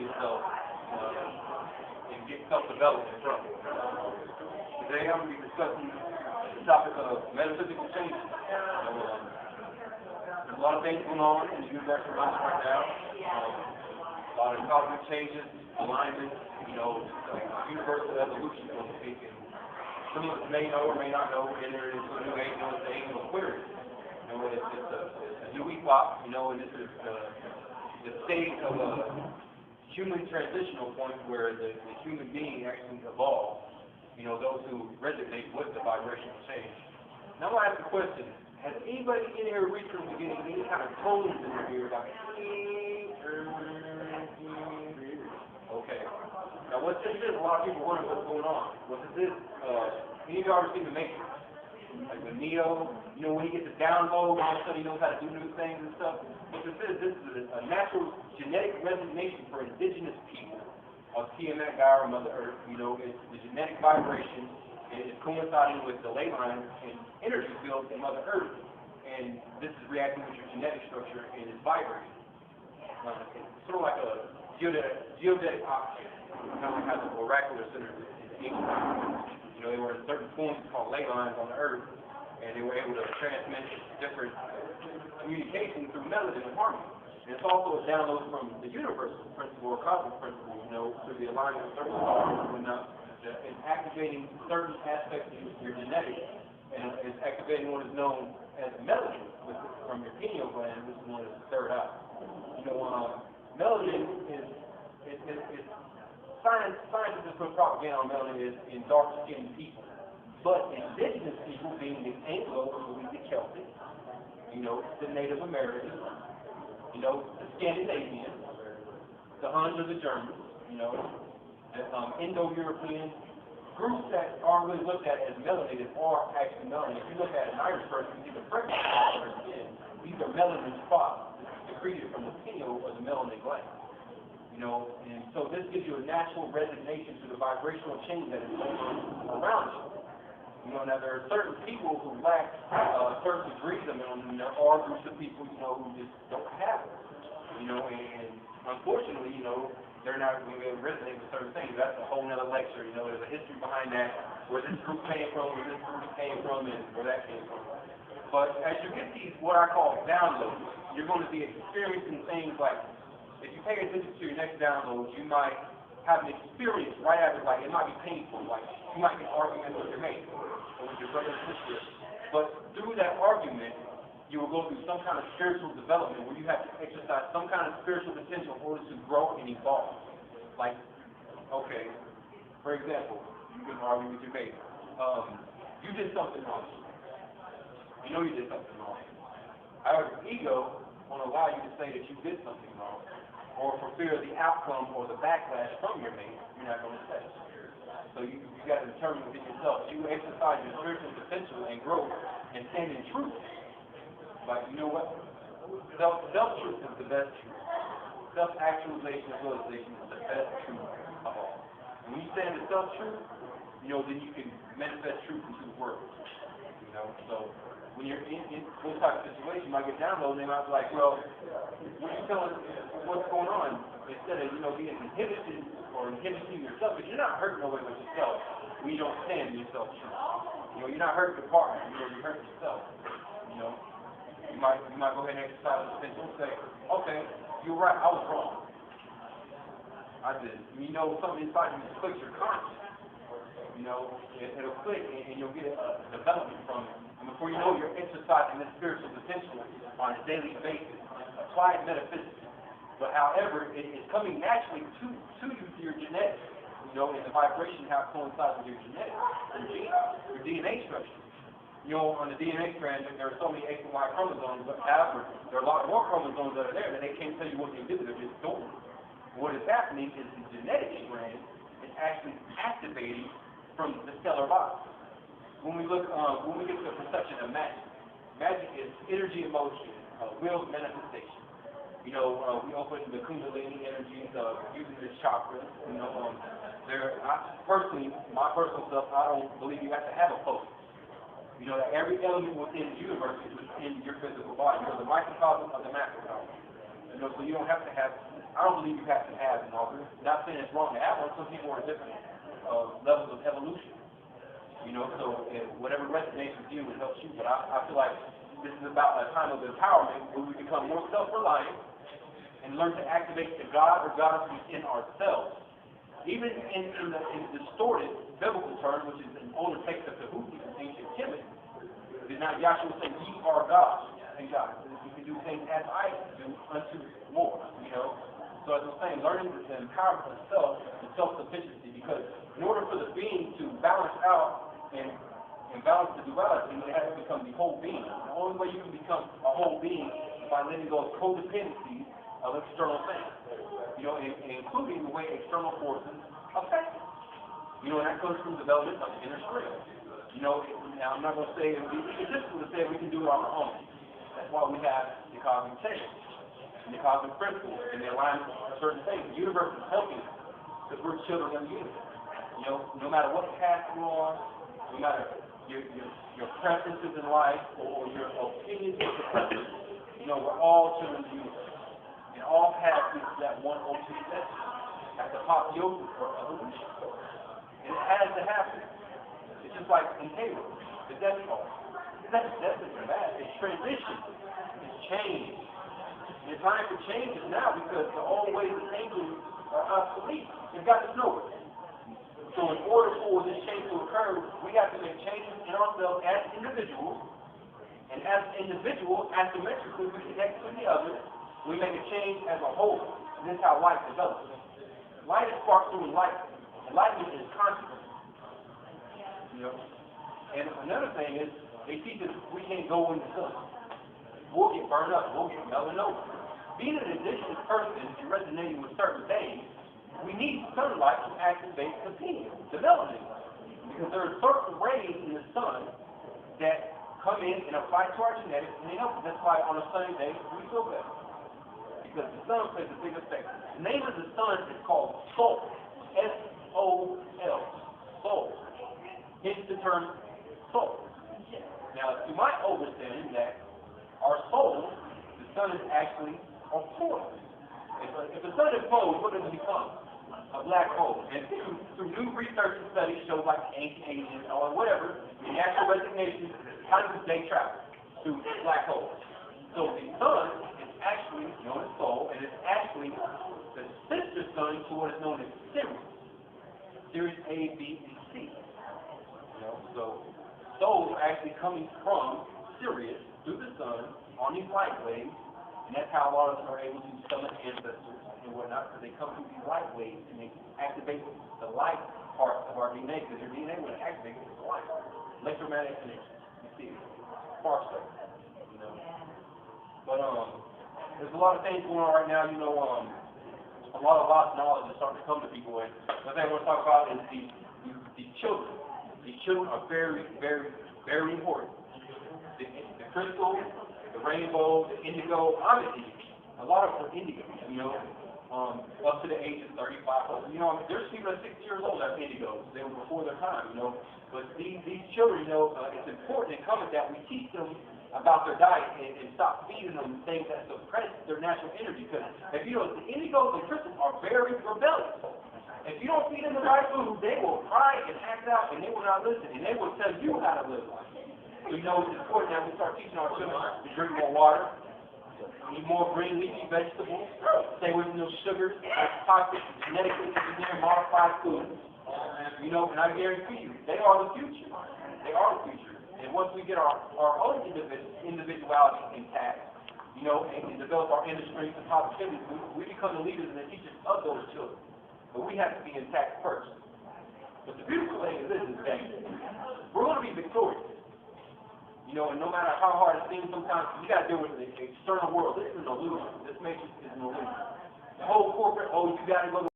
yourself and get self-development from it. Today I'm going to be discussing the topic of metaphysical changes. There's a lot of things going on in the universe around us right now. A lot of cosmic changes, alignment, universal evolution, so to speak. And some of us may know or may not know, enter into a new age known as the age of Aquarius. It's a new epoch, and this is the stage of a human transitional point where the human being actually evolves. Those who resonate with the vibrational change. Now I'm going to ask a question. Has anybody in here recently getting any kind of tones in their ear? Like, okay. Now what this is, a lot of people wonder what's going on. What this is, any of y'all ever seen the Matrix? Like the Neo, when he gets a download, all of a sudden he knows how to do new things and stuff. What this is a natural genetic resignation for indigenous people of Tiamat, Gaia, or Mother Earth. It's the genetic vibration. It's coinciding with the ley lines and energy fields in Mother Earth. And this is reacting with your genetic structure and it's vibrating. It's sort of like a geodetic oxygen. Kind of like how the oracular centers in ancient. They were in certain forms called ley lines on the Earth, and they were able to transmit different communication through melody and harmony. And it's also a download from the universal principle or cosmic principle, through the alignment of certain stars and whatnot. It's activating certain aspects of your genetics, and it's activating what is known as melody from your pineal gland, which is known as the third eye. Melanin is scientists just put propaganda on melanin is in dark-skinned people. But indigenous people, being the Anglo, the Celtic, the Native Americans, the Scandinavians, the Huns or the Germans, the Indo-European groups that are really looked at as melanated are actually melanin. If you look at an Irish person, you see the freckles on their skin. These are melanin spots secreted from the pineal or the melanin gland. And so this gives you a natural resignation to the vibrational change that is going on around you. Now there are certain people who lack certain degrees of melanin, and there are groups of people, who just don't have it. And unfortunately, they're not going to be able to resonate with certain things. That's a whole nother lecture. There's a history behind that, where this group came from, where this group came from, and where that came from. But as you get these, what I call downloads, you're going to be experiencing things like, if you pay attention to your next download, you might have an experience right after, like it might be painful, like you might get an argument with your mate or with your brother or sister. But through that argument, you will go through some kind of spiritual development where you have to exercise some kind of spiritual potential in order to grow and evolve. Like, okay, for example, you can argue with your mate. You did something wrong. You did something wrong. However, ego won't allow you to say that you did something wrong. Or for fear of the outcome or the backlash from your mate, you're not going to say. So you got to determine within yourself. You exercise your spiritual potential and growth and stand in truth. Like, you know what? Self-truth is the best truth. Self-actualization and realization is the best truth of all. And when you stand in self-truth, then you can manifest truth into the world. So when you're in this type of situation, you might get downloaded and they might be like, well, when you telling what's going on, instead of, being inhibited or inhibiting yourself, because you're not hurting nobody but yourself when you don't stand in yourself. You're not hurting your partner, you're hurting yourself. You might go ahead and exercise the potential and say, okay, you're right, I was wrong. I did. Something inside you just clicks your conscience. It'll click and you'll get a development from it. And before you know, you're exercising this spiritual potential on a daily basis. Applied metaphysics. But however, it's coming naturally to you through your genetics. And the vibration, how it coincides with your genetics, your DNA structure. On the DNA strand, there are so many X and Y chromosomes, but however, there are a lot more chromosomes that are there that they can't tell you what they do. They're just dormant. What is happening is the genetic strand is actually activating from the stellar body. When we get to the perception of magic, magic is energy in motion, will manifestation. We open the Kundalini energies using the chakras. My personal self, I don't believe you have to have a focus. That every element within the universe is within your physical body. You're the microcosm of the macrocosm. So you don't have to have I don't believe you have to have an author. Not saying it's wrong to have one. Some people are at different levels of evolution. You know, so whatever resonates with you, it helps you. But I feel like this is about a time of empowerment where we become more self-reliant and learn to activate the God or goddess within ourselves. Even in the distorted biblical term, which is an older text of the Houthi and ancient Kemet, did not Yahshua say, "Ye are God"? And God, you can do things as I do unto more. You know. So as I'm saying, learning the empowerment of self and self-sufficiency, because in order for the being to balance out and balance the duality, it has to become the whole being. The only way you can become a whole being is by letting go of codependencies of external things. You know, including the way external forces affect you. You know, and that comes from development of inner strength. You know, now I'm not going to say, it's egotistical to say we can do it on our own. That's why we have the cosmic change. And the cosmic principles, and the alignment of certain things. The universe is helping us, because we're children of the universe. You know, no matter what path you're on, no matter your preferences in life, or your opinions or preferences, you know, we're all children of the universe. And all paths lead to that one ultimate destination, at the apotheosis or evolution. And it has to happen. It's just like in Halo, the death call. That's bad. It's transition. It's change. The time for change is now, because the old ways of thinking are obsolete. They've got to know it. So in order for this change to occur, we have to make changes in ourselves as individuals. And as individuals, asymmetrically, we connect with the other. We make a change as a whole. And this is how life develops. Light is sparked through enlightenment. Enlightenment is consciousness. You know? And another thing is, they teach us we can't go in the sun. We'll get burned up. We'll get melanoma. Being an indigenous person and resonating with certain things, we need sunlight to activate the pineal development. Because there are certain rays in the sun that come in and apply to our genetics, and they help us. That's why on a sunny day, we feel better. Because the sun plays a big effect. The name of the sun is called Sol. S-O-L. Sol. Hence the term soul. Now, you might understand that our soul, the sun is actually a portal. If the sun is closed, what does it become? A black hole. And through new research and studies show like ancient Asians or whatever, the actual resignation, how does they travel? Through black holes. So the sun is actually known as soul, and it's actually the sister sun to what is known as Sirius. Sirius A, B, and C. You know, so souls are actually coming from Sirius through the sun on these light waves, and that's how a lot of us are able to summon ancestors and whatnot, because they come through these light waves and they activate the light part of our DNA, because your DNA will activate the light. Electromagnetic connection. You see it. Spark stuff. You know. But there's a lot of things going on right now, you know, a lot of lost knowledge is starting to come to people, and the thing I want to talk about is these children. These children are very, very, very important. The crystal, the rainbow, the indigo. I'm an indigo. A lot of them are indigo, you know, up to the age of 35. You know, there's people at 60 years old that are indigos. They were before their time, you know. But these children, you know, it's important and incumbent that we teach them about their diet and stop feeding them things that suppress their natural energy. Because if you know, the indigos and crystals are very rebellious. If you don't feed them the right food, they will cry and act out, and they will not listen, and they will tell you how to live life. So you know, it's important that we start teaching our children to drink more water, eat more green leafy vegetables, stay away from those sugars, toxic, genetically engineered, modified foods. You know, and I guarantee you, they are the future. They are the future. And once we get our own individuality intact, you know, and develop our inner strength and positivity, we become the leaders and the teachers of those children. But we have to be intact first. But the beautiful thing is this is that we're going to be victorious. You know, and no matter how hard it seems sometimes, you got to deal with the external world. This is an illusion. This matrix is an illusion. The whole corporate, you got to go to